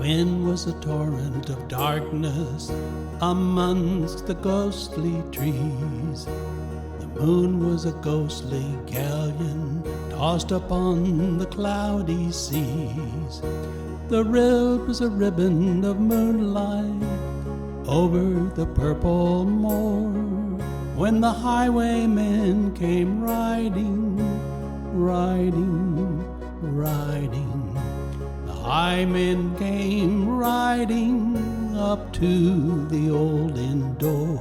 wind was a torrent of darkness amongst the ghostly trees. The moon was a ghostly galleon tossed upon the cloudy seas. The road was a ribbon of moonlight over the purple moor, when the highwayman came riding, riding, riding. The highman came riding up to the old inn door.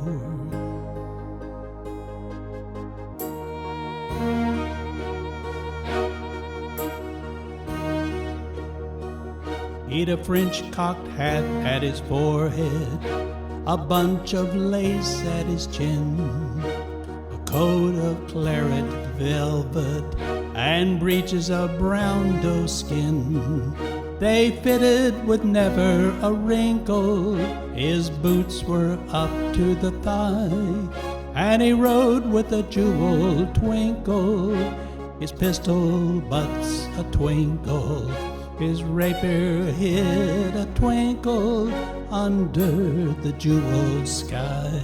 He'd a French cocked hat at his forehead, a bunch of lace at his chin, a coat of claret velvet, and breeches of brown doe-skin. They fitted with never a wrinkle, his boots were up to the thigh, and he rode with a jeweled twinkle, his pistol butts a twinkle, his rapier hid a twinkle under the jeweled sky.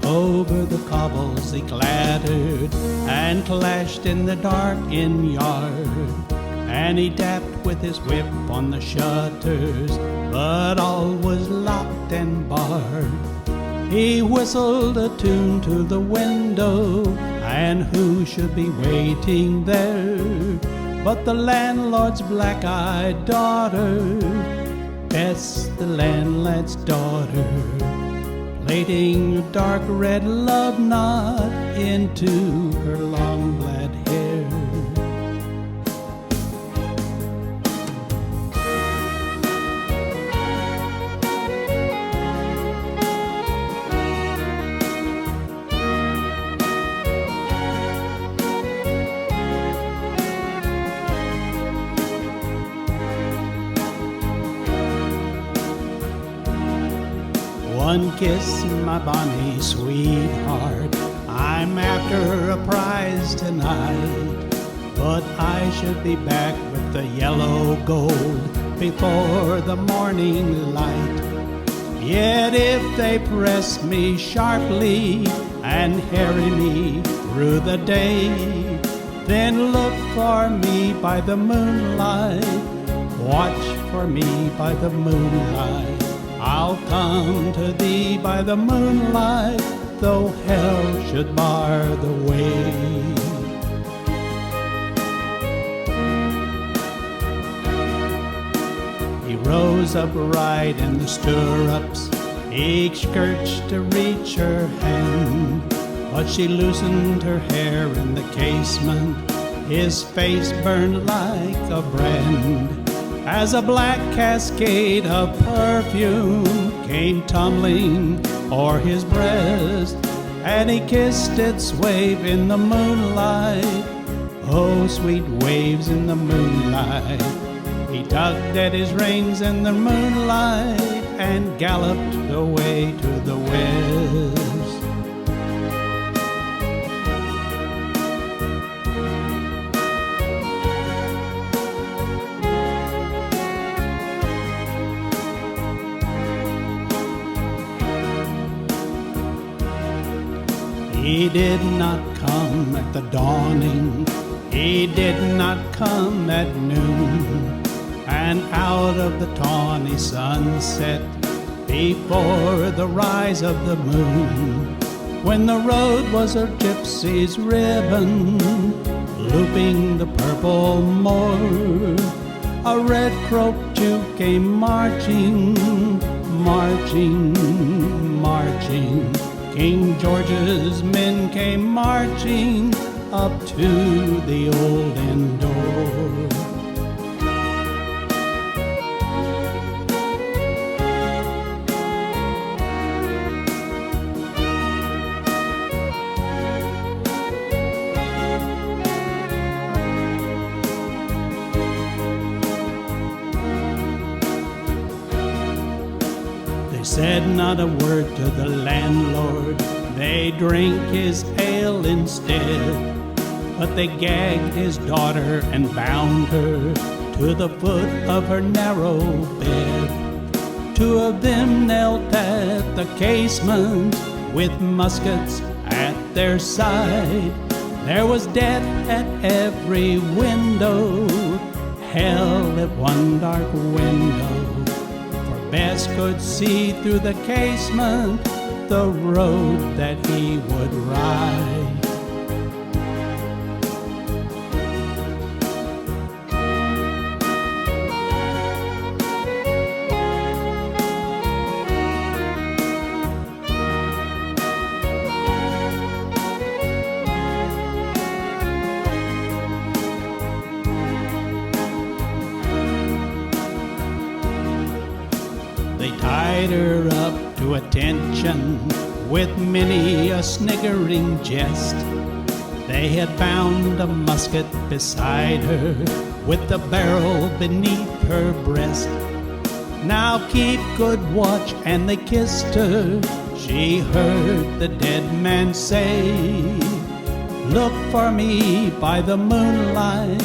Over the cobbles he clattered and clashed in the dark inn yard, and he tapped with his whip on the shutters, but all was locked and barred. He whistled a tune to the window, and who should be waiting there but the landlord's black-eyed daughter, Bess, the landlad's daughter, plaiting a dark red love knot into her long black hair. One kiss, my bonny sweetheart, I'm after a prize tonight, but I should be back with the yellow gold before the morning light. Yet if they press me sharply and harry me through the day, then look for me by the moonlight, watch for me by the moonlight. I'll come to thee by the moonlight, though hell should bar the way. He rose upright in the stirrups, each skirts to reach her hand, but she loosened her hair in the casement. His face burned like a brand, as a black cascade of perfume came tumbling o'er his breast, and he kissed its wave in the moonlight. Oh, sweet waves in the moonlight. He tugged at his reins in the moonlight and galloped away to the west. He did not come at the dawning, he did not come at noon, and out of the tawny sunset, before the rise of the moon, when the road was a gypsy's ribbon, looping the purple moor, a red-croaked Jew came marching, marching, marching. King George's men came marching up to the old inn door. They said not a word to the landlord, they drink his ale instead. But they gagged his daughter and bound her to the foot of her narrow bed. Two of them knelt at the casement with muskets at their side. There was death at every window, hell at one dark window. For Bess could see through the casement the road that he would ride. They tied her up to attention with many a sniggering jest. They had found a musket beside her with the barrel beneath her breast. Now keep good watch, and they kissed her. She heard the dead man say, look for me by the moonlight,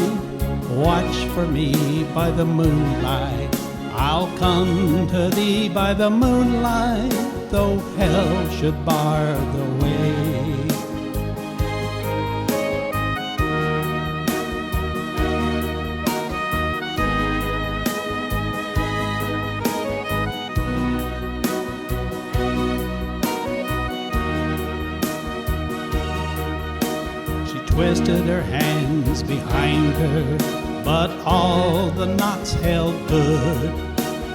watch for me by the moonlight. I'll come to thee by the moonlight, though hell should bar the way. She twisted her hands behind her, but all the knots held good.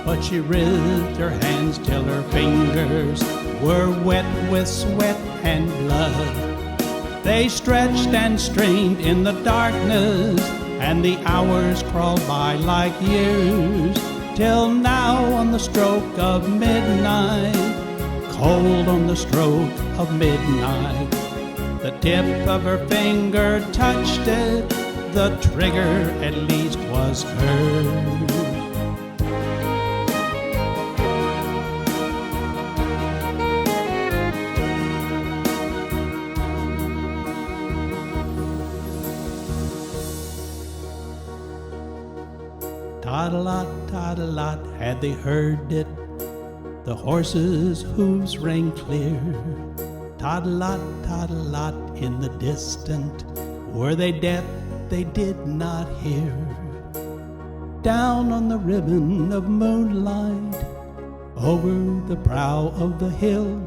But she writhed her hands till her fingers were wet with sweat and blood. They stretched and strained in the darkness, and the hours crawled by like years, till now on the stroke of midnight, cold on the stroke of midnight, the tip of her finger touched it, the trigger at least was hers. Tot-a-lot, tot-a-lot, had they heard it, the horses' hooves rang clear. Tot-a-lot, tot-a-lot, in the distant, were they deaf? They did not hear. Down on the ribbon of moonlight, over the brow of the hill,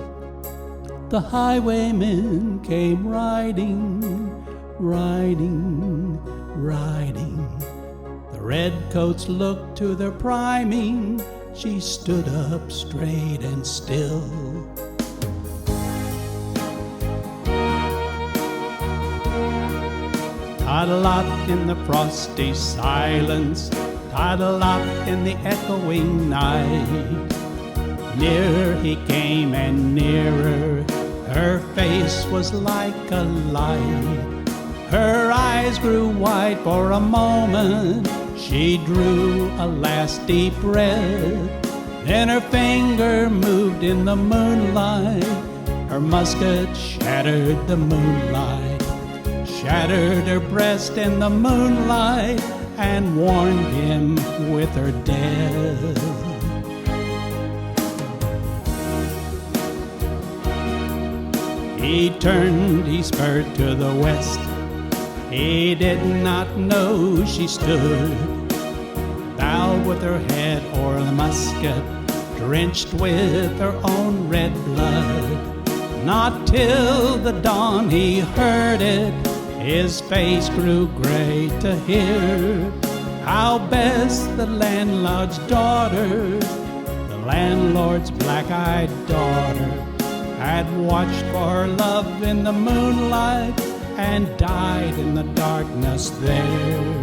the highwayman came riding, riding, riding. The redcoats looked to their priming. She stood up straight and still. Tot-a-lot in the frosty silence, tot-a-lot in the echoing night. Near he came and nearer, her face was like a light. Her eyes grew wide for a moment, she drew a last deep breath. Then her finger moved in the moonlight, her musket shattered the moonlight, shattered her breast in the moonlight, and warned him with her death. He turned, he spurred to the west. He did not know she stood, bowed with her head o'er the musket, drenched with her own red blood. Not till the dawn he heard it, his face grew gray to hear how Bess, the landlord's daughter, the landlord's black-eyed daughter, had watched for her love in the moonlight and died in the darkness there.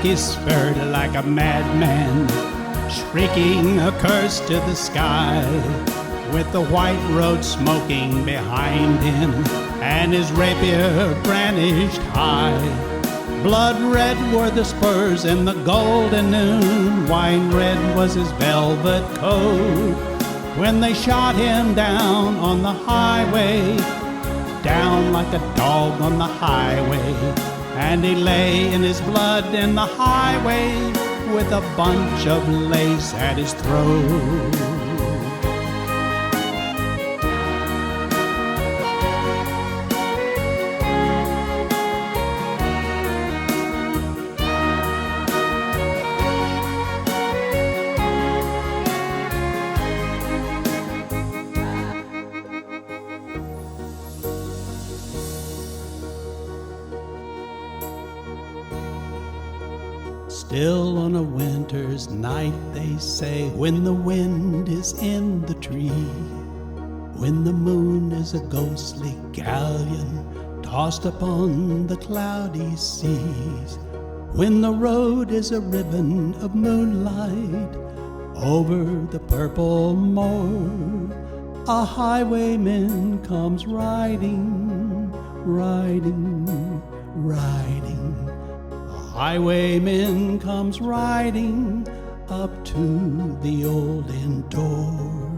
he spurred like a madman, shrieking a curse to the sky, with the white road smoking behind him and his rapier brandished high. Blood red were the spurs in the golden noon, wine red was his velvet coat, when they shot him down on the highway, down like a dog on the highway. And he lay in his blood in the highway, with a bunch of lace at his throat. Still on a winter's night, they say, when the wind is in the tree, when the moon is a ghostly galleon tossed upon the cloudy seas, when the road is a ribbon of moonlight over the purple moor, a highwayman comes riding, riding, riding. Highwayman comes riding up to the old inn door.